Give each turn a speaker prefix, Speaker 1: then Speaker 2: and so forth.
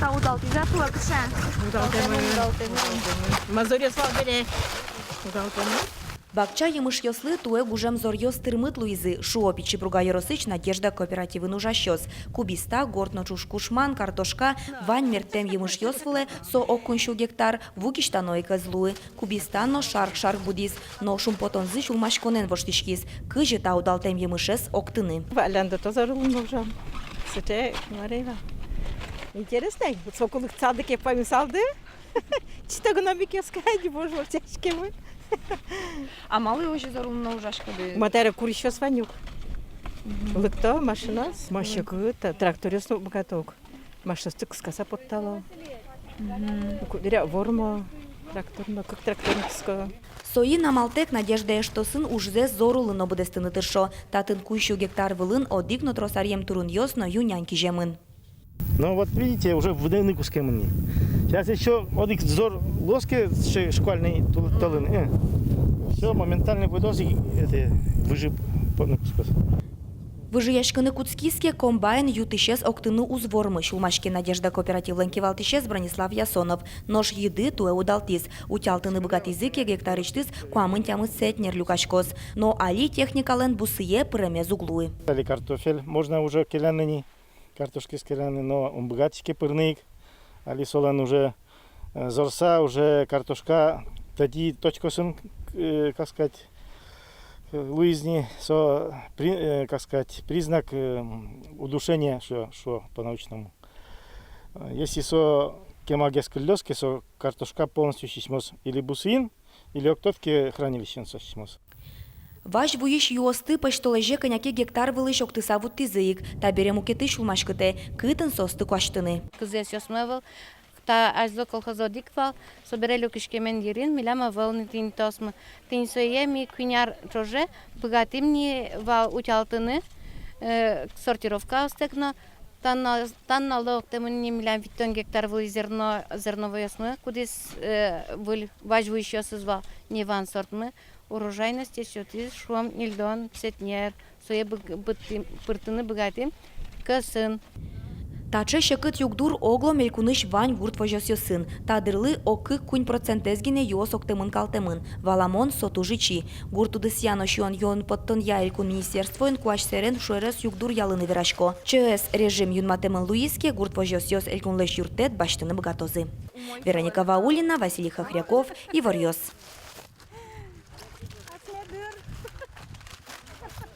Speaker 1: та удалтиза туакша.
Speaker 2: Мазорес валбере. Удалтеме.
Speaker 3: Бакча емыш йослы туэ гужем зорьёс тырмыт луизы, шуопичи пруга Яросыч Надежда кооперативын ужащёс. Кубиста, гортно чушкушман, картошка, вань мертем емыш йосвыле, со оккуншул гектар, вукиштаноика злуы. Кубистано шарк будис, но шумпотонзы шулмашконен воштишкис, кыжы таудалтем емышес октыны.
Speaker 2: Валянда тоже рулнувжам. Сете, Марева. Интересно, вот сколько их цадыки помесалды? Читагономики скади, боже, вовтячки мы.
Speaker 1: А мали уже зарумно ужашка би.
Speaker 2: Матера курища сванюк. Лыкто, машина, машина, тракторист богаток. Машина стык скаса подтала. Кудыря ворма, тракторно, как тракторская.
Speaker 3: Сои намалтек Надежда что сын ужзе зорулын обыдестыны тыршо. Татын куйшу гектар вылын одикно тросарьем турун йосно юнянки жемын.
Speaker 4: Ну вот видите, уже в дневной куске мне. Сейчас еще одик зор лоски школьный талын. Все, моментально выдози это выжип под кускос.
Speaker 3: Выжияшканы куцкиске комбайн ютышес октыны узвормы. Шулмашке Надежда кооперативлен кевалтышес Бронислав Ясонов. Нож еды туэ удалтис. Утялтыны богатизыке гектарычтыс куамын тямы сетнер люкашкос. Но али техникален бусые пыреме зуглуы.
Speaker 4: Дали картофель, можно уже келяныни, картошки с келяны, но он богатички пырник. Али солен уже зорса, уже картошка. Тади точка сын, как сказать, Луизни, как сказать, признак удушения, что по-научному. Если кемагес крылёски, картошка полностью шишмос или бусин, или октовки хранилищен шишмос.
Speaker 3: Ваш буиш юосты паштолеже коняки гектар вылыш октысавут тизыик, табере мукеты шулмашкыте, кытын состы куаштыны.
Speaker 5: Кызес ёсмевал, та азло колхозодик вал, соберели кишкемен дирин, миляма волны тин тосмы. Тин соеми куняр чоже, богатимни вал утялтыны, сортировка остекно, танна лог темни милям виттон гектар выл зерново ёсмы, кудис ваш буиш ёсыз вал неван сортмы, урожайность ещё шум нильдон сетнер, сое пыртыны богатим, кысын.
Speaker 3: Таче шекыт югдур огло мелькуныш вань гурт вожосё сын. Тадырлы окы кунь процентезгине юос октемын калтемын. Валамон сотужичи. Гуртудыс янош йон подтон яйлькун министерствоен куаш серен шуэрес югдур ялыны верашко. ЧС режим юнматемын луиске гурт вожосёс элькунлеш юртет баштыны богатозы. Вероника Ваулина, Василий Хохряков, Ивар Йос.